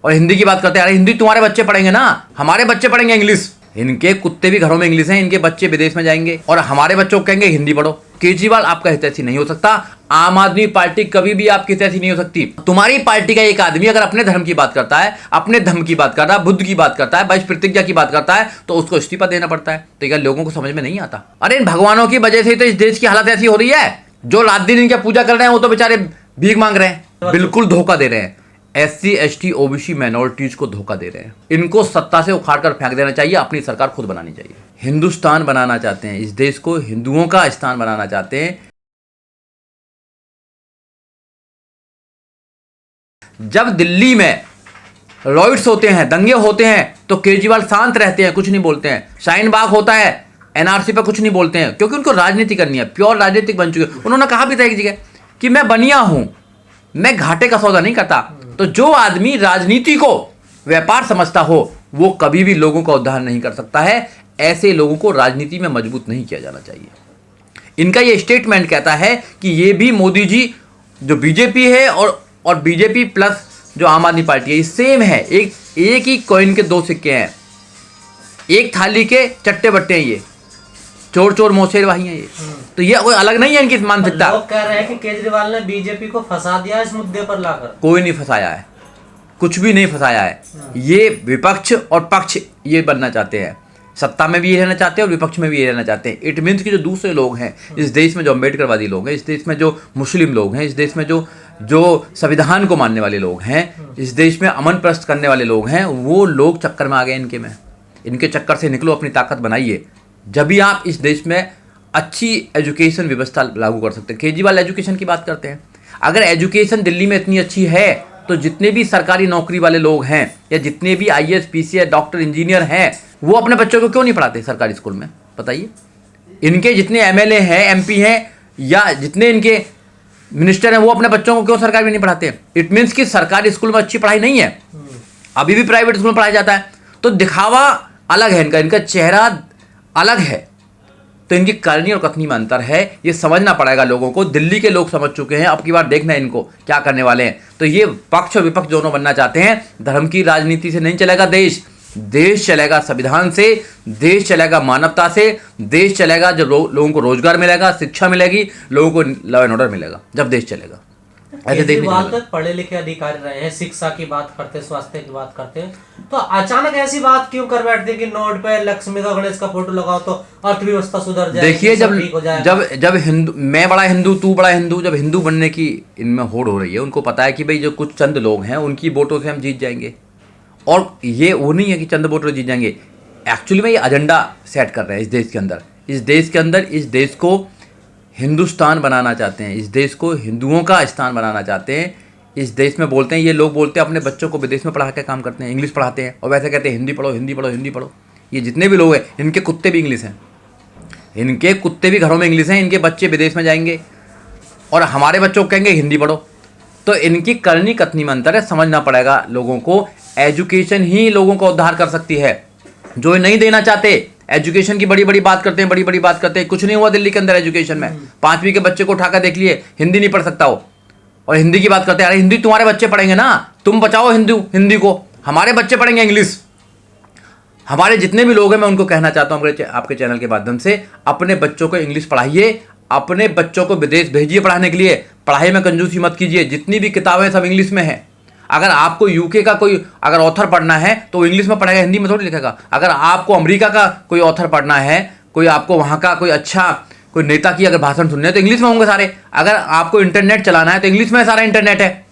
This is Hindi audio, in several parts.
और हिंदी की बात करते हैं। अरे हिंदी तुम्हारे बच्चे पढ़ेंगे ना, हमारे बच्चे पढ़ेंगे इंग्लिश। इनके कुत्ते भी घरों में इंग्लिश हैं, इनके बच्चे विदेश में जाएंगे और हमारे बच्चों को कहेंगे हिंदी पढ़ो। केजरीवाल आपका हितैषी नहीं हो सकता, आम आदमी पार्टी कभी भी आपकी हितैषी नहीं हो सकती। तुम्हारी पार्टी का एक आदमी अगर अपने धर्म की बात करता है, अपने धर्म की बात करता है, बुद्ध की बात करता है, बैश प्रतिज्ञा की बात करता है, तो उसको इस्तीफा देना पड़ता है। तो क्या लोगों को समझ में नहीं आता? अरे इन भगवानों की वजह से तो इस देश की हालत ऐसी हो रही है। जो रात दिन इनकी पूजा कर रहे हैं वो तो बेचारे भीख मांग रहे हैं, बिल्कुल धोखा दे रहे हैं। SC ST OBC माइनॉरिटीज को धोखा दे रहे हैं। इनको सत्ता से उखाड़ कर फेंक देना चाहिए, अपनी सरकार खुद बनानी चाहिए। हिंदुस्तान बनाना चाहते हैं, इस देश को हिंदुओं का स्थान बनाना चाहते हैं। जब दिल्ली में रॉयट्स होते हैं, दंगे होते हैं, तो केजरीवाल शांत रहते हैं, कुछ नहीं बोलते हैं। शाहीन बाग होता है, NRC पर कुछ नहीं बोलते हैं, क्योंकि उनको राजनीति करनी है, प्योर राजनीतिक बन चुके। उन्होंने कहा भी था एक जगह कि मैं बनिया हूं, मैं घाटे का सौदा नहीं करता। तो जो आदमी राजनीति को व्यापार समझता हो वो कभी भी लोगों का उद्धार नहीं कर सकता है। ऐसे लोगों को राजनीति में मजबूत नहीं किया जाना चाहिए। इनका ये स्टेटमेंट कहता है कि ये भी मोदी जी जो बीजेपी है और बीजेपी प्लस जो आम आदमी पार्टी है ये सेम है, एक ही कॉइन के दो सिक्के हैं, एक थाली के चट्टे बट्टे हैं, ये चोर चोर मोशेर वही है ये। तो ये कोई अलग नहीं है इनकी मानसिकता। लोग कह रहे हैं कि केजरीवाल ने बीजेपी को फंसा दिया इस मुद्दे पर लाकर। कोई नहीं फंसाया है, कुछ भी नहीं फंसाया है। ये विपक्ष और पक्ष ये बनना चाहते हैं, सत्ता में भी ये रहना चाहते हैं और विपक्ष में भी ये रहना चाहते हैं। इट मीन्स कि जो दूसरे लोग हैं इस देश में, जो अम्बेडकरवादी लोग हैं इस देश में, जो मुस्लिम लोग हैं इस देश में, जो संविधान को मानने वाले लोग हैं इस देश में, अमन प्रस्त करने वाले लोग हैं, वो लोग चक्कर में आ गए इनके में। इनके चक्कर से निकलो, अपनी ताकत बनाइए, जब भी आप इस देश में अच्छी एजुकेशन व्यवस्था लागू कर सकते हैं। केजरीवाल एजुकेशन की बात करते हैं। अगर एजुकेशन दिल्ली में इतनी अच्छी है तो जितने भी सरकारी नौकरी वाले लोग हैं या जितने भी IAS PCS डॉक्टर इंजीनियर हैं वो अपने बच्चों को क्यों नहीं पढ़ाते सरकारी स्कूल में? बताइए। इनके जितने MLA हैं, MP हैं या जितने इनके मिनिस्टर हैं वो अपने बच्चों को क्यों सरकारी में नहीं पढ़ाते? इट मीन्स कि सरकारी स्कूल में अच्छी पढ़ाई नहीं है, अभी भी प्राइवेट स्कूल में पढ़ाया जाता है। तो दिखावा अलग है इनका चेहरा अलग है, तो इनकी करनी और कथनी में अंतर है। ये समझना पड़ेगा लोगों को। दिल्ली के लोग समझ चुके हैं, अब की बार देखना है इनको क्या करने वाले हैं। तो ये पक्ष और विपक्ष दोनों बनना चाहते हैं। धर्म की राजनीति से नहीं चलेगा देश, देश चलेगा संविधान से, देश चलेगा मानवता से, देश चलेगा जब लोगों को रोजगार मिलेगा, शिक्षा मिलेगी, लोगों को लॉ एंड ऑर्डर मिलेगा, जब देश चलेगा। केजरीवाल तो पढ़े लिखे अधिकारी रहे हैं, शिक्षा की बात करते, स्वास्थ्य की बात करते हैं, तो अचानक ऐसी बात क्यों कर बैठते कि नोट पे लक्ष्मी का गणेश का फोटो लगाओ तो अर्थव्यवस्था सुधर जाएगी? देखिए जब हिंदू, मैं बड़ा हिंदू तू बड़ा हिंदू, जब हिंदू बनने की इनमें होड़ हो रही है, उनको पता है कि भाई जो कुछ चंद लोग हैं उनकी वोटों से हम जीत जाएंगे। और ये वो नहीं है कि चंद वोटर जीत जाएंगे, एक्चुअली में ये एजेंडा सेट कर रहे हैं इस देश के अंदर। इस देश को हिंदुस्तान बनाना चाहते हैं, इस देश को हिंदुओं का स्थान बनाना चाहते हैं। इस देश में बोलते हैं, ये लोग बोलते हैं अपने बच्चों को विदेश में पढ़ा के काम करते हैं, इंग्लिश पढ़ाते हैं और वैसे कहते हैं हिंदी पढ़ो हिंदी पढ़ो हिंदी पढ़ो। ये जितने भी लोग हैं इनके कुत्ते भी इंग्लिश हैं, इनके कुत्ते भी घरों में इंग्लिश हैं, इनके बच्चे विदेश में जाएंगे और हमारे बच्चों को कहेंगे हिंदी पढ़ो। तो इनकी करनी कथनी में अंतर है, समझना पड़ेगा लोगों को। एजुकेशन ही लोगों का उद्धार कर सकती है। जो नहीं देना चाहते एजुकेशन की बड़ी बड़ी बात करते हैं, कुछ नहीं हुआ दिल्ली के अंदर एजुकेशन में। 5वीं के बच्चे को उठाकर देख लिए, हिंदी नहीं पढ़ सकता हो, और हिंदी की बात करते हैं। अरे हिंदी तुम्हारे बच्चे पढ़ेंगे ना, तुम बचाओ हिंदी को, हमारे बच्चे पढ़ेंगे इंग्लिश। हमारे जितने भी लोग हैं मैं उनको कहना चाहता हूँ आपके चैनल के माध्यम से, अपने बच्चों को इंग्लिश पढ़ाइए, अपने बच्चों को विदेश भेजिए पढ़ाने के लिए। पढ़ाई में कंजूसी मत कीजिए, जितनी भी किताबें सब इंग्लिश में है। अगर आपको यूके का कोई अगर ऑथर पढ़ना है तो इंग्लिश में पढ़ेगा, हिंदी में थोड़ी लिखेगा। अगर आपको अमेरिका का कोई ऑथर पढ़ना है, कोई आपको वहाँ का कोई अच्छा कोई नेता की अगर भाषण सुनने है तो इंग्लिश में होंगे सारे। अगर आपको इंटरनेट चलाना है तो इंग्लिश में सारा इंटरनेट है।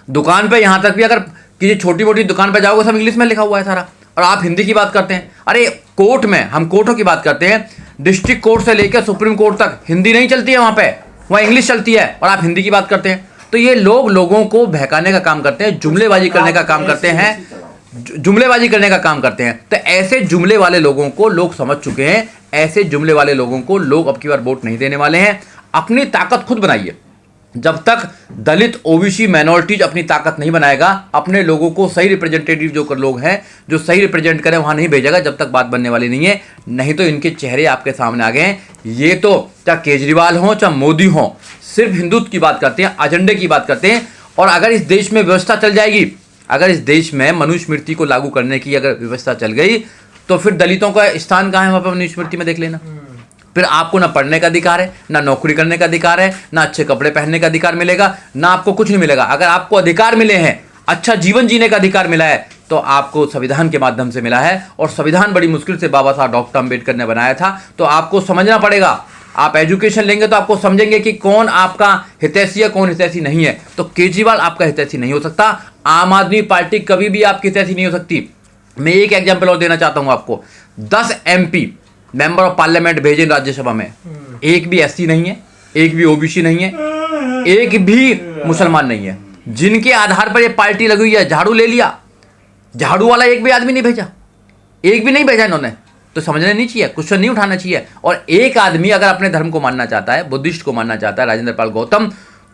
दुकान पे यहाँ तक भी अगर किसी छोटी मोटी दुकान पे जाओगे सब इंग्लिश में लिखा हुआ है सारा, और आप हिंदी की बात करते हैं। अरे कोर्ट में हम कोर्टों की बात करते हैं, डिस्ट्रिक्ट कोर्ट से लेकर सुप्रीम कोर्ट तक हिंदी नहीं चलती है, वहाँ इंग्लिश चलती है, और आप हिंदी की बात करते हैं। तो ये लोग लोगों को बहकाने का काम करते हैं, जुमलेबाजी करने का काम करते हैं, तो ऐसे जुमले वाले लोगों को लोग समझ चुके हैं। ऐसे जुमले वाले लोगों को लोग अब की बार वोट नहीं देने वाले हैं। अपनी ताकत खुद बनाइए। जब तक दलित OBC माइनॉरिटीज अपनी ताकत नहीं बनाएगा, अपने लोगों को सही रिप्रेजेंटेटिव जो लोग हैं जो सही रिप्रेजेंट करें वहां नहीं भेजेगा, जब तक बात बनने वाली नहीं है। नहीं तो इनके चेहरे आपके सामने आ गए हैं। ये तो चाहे केजरीवाल हो चाहे मोदी हो, सिर्फ हिंदुत्व की बात करते हैं, एजेंडे की बात करते हैं। और अगर इस देश में व्यवस्था चल जाएगी अगर इस देश में मनुस्मृति को लागू करने की अगर व्यवस्था चल गई तो फिर दलितों का स्थान कहाँ है वहाँ पर मनुस्मृति में, देख लेना। फिर आपको ना पढ़ने का अधिकार है, ना नौकरी करने का अधिकार है, ना अच्छे कपड़े पहनने का अधिकार मिलेगा, ना आपको कुछ नहीं मिलेगा। अगर आपको अधिकार मिले हैं, अच्छा जीवन जीने का अधिकार मिला है, तो आपको संविधान के माध्यम से मिला है। और संविधान बड़ी मुश्किल से बाबा साहब डॉक्टर अम्बेडकर ने बनाया था। तो आपको समझना पड़ेगा, आप एजुकेशन लेंगे तो आपको समझेंगे कि कौन आपका हितैषी है, कौन हितैषी नहीं है। तो केजरीवाल आपका हितैषी नहीं हो सकता, आम आदमी पार्टी कभी भी आपकी हितैषी नहीं हो सकती। मैं एक एग्जाम्पल और देना चाहता हूं आपको। 10 MP मेंबर ऑफ पार्लियामेंट भेजे राज्यसभा में, एक भी SC नहीं है, एक भी OBC नहीं है, एक भी मुसलमान नहीं है। जिनके आधार पर ये पार्टी लगी हुई है, झाड़ू ले लिया, झाड़ू वाला एक भी आदमी नहीं भेजा, एक भी नहीं भेजा इन्होंने। तो समझना नहीं चाहिए, क्वेश्चन नहीं उठाना चाहिए। और एक आदमी अगर अपने धर्म को मानना चाहता है, बुद्धिस्ट को मानना चाहता है, राजेंद्र पाल गौतम,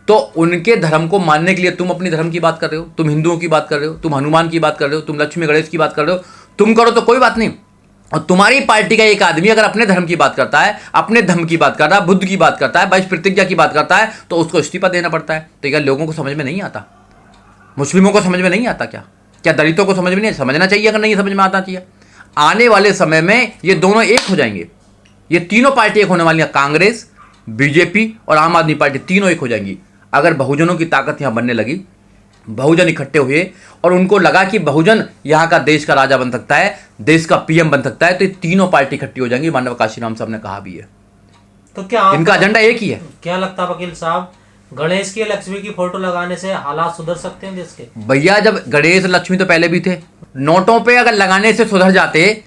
तो उनके धर्म को मानने के लिए तुम अपनी धर्म की बात कर रहे हो, तुम हिंदुओं की बात कर रहे हो, तुम हनुमान की बात कर रहे हो, तुम लक्ष्मी गणेश की बात कर रहे हो, तुम करो तो कोई बात नहीं। और तुम्हारी पार्टी का एक आदमी अगर अपने धर्म की बात करता है, अपने धर्म की बात कर रहा है, बुद्ध की बात करता है, 22 प्रतिज्ञा की बात करता है, तो उसको इस्तीफा देना पड़ता है। तो क्या लोगों को समझ में नहीं आता? मुस्लिमों को समझ में नहीं आता क्या? क्या दलितों को समझ में नहीं? समझना चाहिए, अगर नहीं समझ में आता चाहिए। आने वाले समय में ये दोनों एक हो जाएंगे, ये तीनों पार्टी एक होने वाली हैं, कांग्रेस, BJP और आम आदमी पार्टी, तीनों एक हो जाएंगी। अगर बहुजनों की ताकत यहाँ बनने लगी, बहुजन इकट्ठे हुए और उनको लगा कि बहुजन यहाँ का देश का राजा बन सकता है, देश का PM बन सकता है, तो ये तीनों पार्टी इकट्ठी हो जाएंगी। मानव काशीराम साहब ने कहा भी है। तो क्या इनका एजेंडा एक ही है। क्या लगता है वकील साहब, गणेश की लक्ष्मी की फोटो लगाने से हालात सुधर सकते हैं देश के? भैया जब गणेश लक्ष्मी तो पहले भी थे, नोटों पे अगर लगाने से सुधर जाते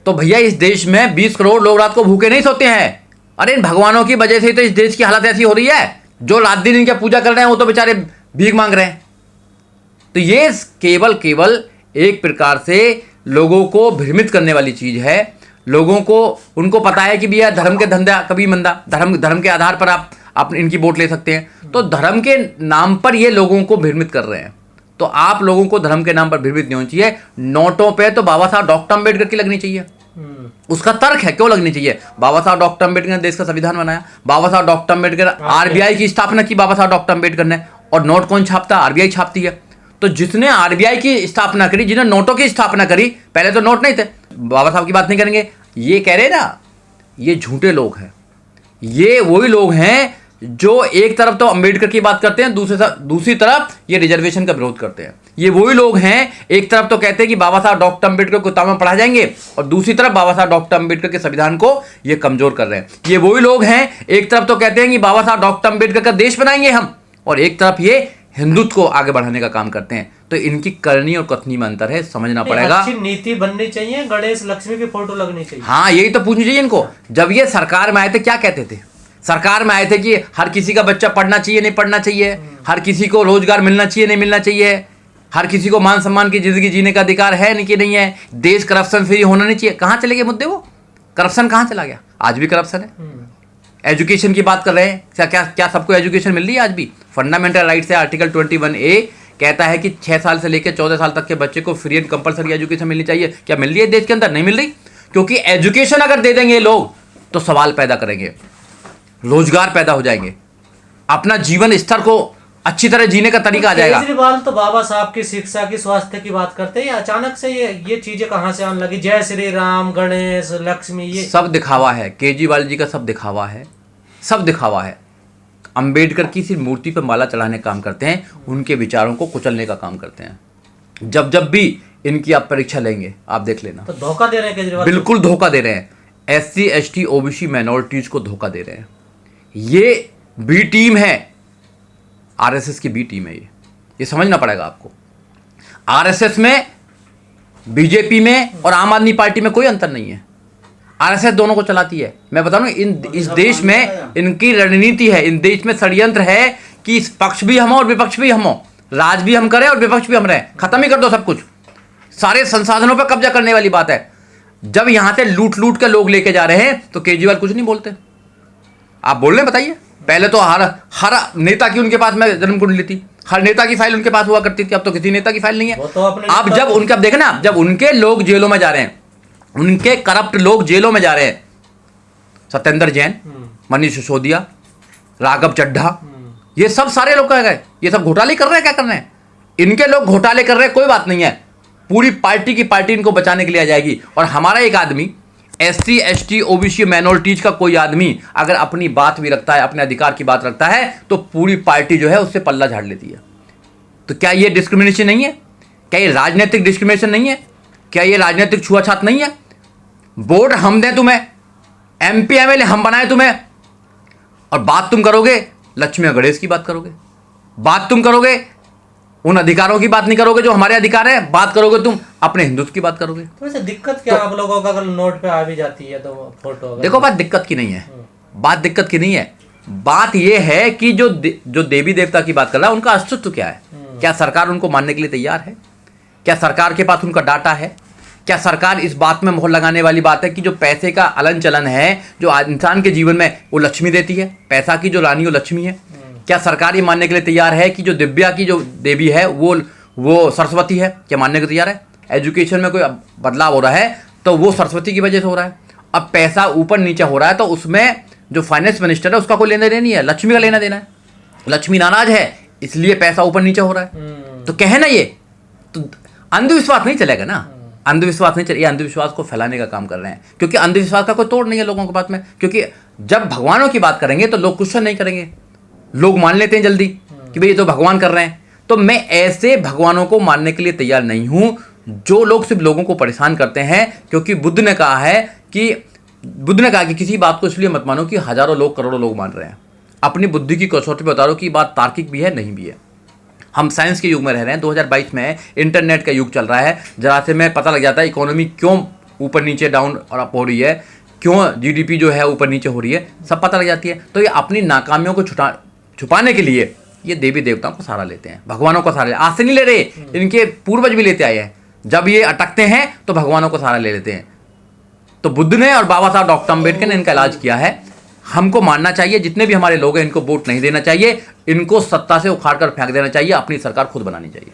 तो भैया इस देश में 20 करोड़ लोग रात को भूखे नहीं सोते हैं। अरे इन भगवानों की वजह से तो इस देश की हालत ऐसी हो रही है। जो रात दिन इनकी पूजा कर रहे हैं वो तो बेचारे भीख मांग रहे हैं। तो ये केवल एक प्रकार से लोगों को भ्रमित करने वाली चीज है। लोगों को, उनको पता है कि भैया धर्म के धंधा कभी मंदा, धर्म के आधार पर आप इनकी वोट ले सकते हैं। तो धर्म के नाम पर ये लोगों को भ्रमित कर रहे हैं। तो आप लोगों को धर्म के नाम पर भ्रमित नहीं होनी चाहिए। नोटों पे तो बाबा साहब डॉक्टर अम्बेडकर की लगनी चाहिए। उसका तर्क है क्यों लगनी चाहिए। बाबा साहब डॉक्टर अम्बेडकर ने देश का संविधान बनाया, बाबा साहब डॉक्टर अम्बेडकर, RBI की स्थापना की बाबा साहब डॉक्टर अम्बेडकर ने। और नोट कौन छापता? RBI छापती है। तो जिसने RBI की स्थापना करी, जिन्होंने नोटों की स्थापना करी, पहले तो नोट नहीं थे। बाबा साहब की बात नहीं करेंगे, ये कह रहे ना, ये झूठे लोग हैं। ये वही लोग हैं जो एक तरफ तो अंबेडकर की बात करते हैं, दूसरी तरफ ये रिजर्वेशन का विरोध करते हैं। ये वही लोग हैं, एक तरफ तो कहते हैं कि बाबा साहब डॉक्टर अम्बेडकर को किताब में पढ़ा जाएंगे, और दूसरी तरफ बाबा साहब डॉक्टर अम्बेडकर के संविधान को ये कमजोर कर रहे हैं। ये वही लोग हैं, एक तरफ तो कहते हैं कि बाबा साहब डॉक्टर अम्बेडकर का देश बनाएंगे हम, और एक तरफ ये हिंदुत्व को आगे बढ़ाने का काम करते हैं। तो इनकी करनी और कथनी में अंतर है, समझना पड़ेगा। अच्छी नीति बननी चाहिए, गणेश लक्ष्मी की फोटो लगनी चाहिए। हाँ, यही तो पूछनी चाहिए इनको। जब ये सरकार में आए थे क्या कहते थे? सरकार में आए थे कि हर किसी का बच्चा पढ़ना चाहिए, नहीं पढ़ना चाहिए, हर किसी को रोजगार मिलना चाहिए, नहीं मिलना चाहिए, हर किसी को मान सम्मान की जिंदगी जीने का अधिकार है नहीं कि नहीं है, देश करप्शन फ्री होना नहीं चाहिए। कहाँ चले गए मुद्दे? वो करप्शन कहाँ चला गया? आज भी करप्शन है। एजुकेशन की बात कर रहे हैं, क्या सबको एजुकेशन मिल रही है? आज भी फंडामेंटल राइट्स है, आर्टिकल 21A कहता है कि 6 साल से लेकर 14 साल तक के बच्चे को फ्री एंड कंपलसरी एजुकेशन मिलनी चाहिए। क्या मिल रही है देश के अंदर? नहीं मिल रही। क्योंकि एजुकेशन अगर दे देंगे लोग तो सवाल पैदा करेंगे, रोजगार पैदा हो जाएंगे, अपना जीवन स्तर को अच्छी तरह जीने का तरीका आ जाएगा। केजरीवाल तो बाबा साहब की शिक्षा की, स्वास्थ्य की बात करते हैं, अचानक से ये चीजें कहां से आने लगी? जय श्री राम, गणेश, लक्ष्मी, ये सब दिखावा है। केजरीवाल जी का सब दिखावा है, सब दिखावा है। अंबेडकर की सिर्फ मूर्ति पर माला चढ़ाने का काम करते हैं, उनके विचारों को कुचलने का काम करते हैं। जब भी इनकी आप परीक्षा लेंगे आप देख लेना। तो धोखा दे रहे हैं केजरीवाल, बिल्कुल धोखा दे रहे हैं। SC ST OBC माइनॉरिटीज को धोखा दे रहे हैं। ये बी टीम है, RSS की बी टीम है। ये समझना पड़ेगा आपको। RSS में, BJP में और आम आदमी पार्टी में कोई अंतर नहीं है। RSS दोनों को चलाती है। मैं बता रहा हूं, इस देश में इनकी रणनीति है, इन देश में षड्यंत्र है कि इस पक्ष भी हम हो और विपक्ष भी हम हो, राज भी हम करें और विपक्ष भी हम रहें। खत्म ही कर दो सब कुछ, सारे संसाधनों पर कब्जा करने वाली बात है। जब यहां से लूट के लोग लेके जा रहे हैं तो केजरीवाल कुछ नहीं बोलते। आप बोल रहे हैं, बताइए। पहले तो हर नेता की उनके पास में जन्म कुंडली थी, हर नेता की फाइल उनके पास हुआ करती थी। अब तो किसी नेता की फाइल नहीं है। तो अब जब उनके, अब देखना, जब उनके लोग जेलों में जा रहे हैं, उनके करप्ट लोग जेलों में जा रहे हैं, सत्येंद्र जैन, मनीष सिसोदिया, राघव चड्ढा, ये सब सारे लोग कह गए, ये सब घोटाले कर रहे हैं। क्या कर रहे हैं? इनके लोग घोटाले कर रहे हैं, कोई बात नहीं है, पूरी पार्टी की पार्टी इनको बचाने के लिए आ जाएगी। और हमारा एक आदमी SC ST OBC माइनॉरिटीज का कोई आदमी अगर अपनी बात भी रखता है, अपने अधिकार की बात रखता है, तो पूरी पार्टी जो है उससे पल्ला झाड़ लेती है। तो क्या ये डिस्क्रिमिनेशन नहीं है? क्या ये राजनीतिक डिस्क्रिमिनेशन नहीं है? क्या ये राजनीतिक छुआछूत नहीं है? वोट हम दें तुम्हें, MP MLA हम बनाए तुम्हें, और बात तुम करोगे लक्ष्मी और गणेश की बात करोगे, बात तुम करोगे उन अधिकारों की बात नहीं करोगे जो हमारे अधिकार है, बात करोगे तुम अपने हिंदुत्व की बात करोगे। तो वैसे दिक्कत क्या आप लोगों का अगर नोट पे आ भी जाती है तो फोटो अगर देखो बात दिक्कत की नहीं है, बात दिक्कत की नहीं है, बात यह है कि जो देवी देवता की बात कर रहा है उनका अस्तित्व क्या है? क्या सरकार उनको मानने के लिए तैयार है? क्या सरकार के पास उनका डाटा है? क्या सरकार इस बात में मोहर लगाने वाली बात है कि जो पैसे का अलन चलन है जो इंसान के जीवन में वो लक्ष्मी देती है, पैसा की जो रानी वो लक्ष्मी है? क्या सरकार ये मानने के लिए तैयार है कि जो दिव्या की जो देवी है वो सरस्वती है? क्या मानने को तैयार है? एजुकेशन में कोई बदलाव हो रहा है तो वो सरस्वती की वजह से हो रहा है। अब पैसा ऊपर नीचे हो रहा है तो उसमें जो फाइनेंस मिनिस्टर है उसका कोई लेना देना नहीं है, लक्ष्मी का लेना देना है। लक्ष्मी नाराज है इसलिए पैसा ऊपर नीचे हो रहा है। तो कहे ना ये तो अंधविश्वास नहीं चलेगा ना, अंधविश्वास नहीं चलेगा, अंधविश्वास को फैलाने का काम कर रहे हैं, क्योंकि अंधविश्वास का कोई तोड़ नहीं है लोगों के बात में। क्योंकि जब भगवानों की बात करेंगे तो लोग क्वेश्चन नहीं करेंगे, लोग मान लेते हैं जल्दी कि भाई ये तो भगवान कर रहे हैं। तो मैं ऐसे भगवानों को मानने के लिए तैयार नहीं हूं जो लोग सिर्फ लोगों को परेशान करते हैं। क्योंकि बुद्ध ने कहा कि किसी बात को इसलिए मत मानो कि हजारों लोग करोड़ों लोग मान रहे हैं। अपनी बुद्धि की कसौटी पर उतारो कि बात तार्किक भी है नहीं भी है। हम साइंस के युग में रह रहे हैं, 2022 में इंटरनेट का युग चल रहा है। जरा से में पता लग जाता है इकोनॉमी क्यों ऊपर नीचे डाउन और अप हो रही है, क्यों GDP जो है ऊपर नीचे हो रही है, सब पता लग जाती है। तो ये अपनी नाकामियों को छुपाने के लिए ये देवी देवताओं को सहारा लेते हैं, भगवानों को सहारा आज से नहीं ले रहे, इनके पूर्वज भी लेते आए हैं। जब ये अटकते हैं तो भगवानों को सहारा ले लेते हैं। तो बुद्ध ने और बाबा साहब डॉक्टर अम्बेडकर ने इनका इलाज किया है। हमको मानना चाहिए, जितने भी हमारे लोग हैं इनको वोट नहीं देना चाहिए, इनको सत्ता से उखाड़ कर फेंक देना चाहिए, अपनी सरकार खुद बनानी चाहिए।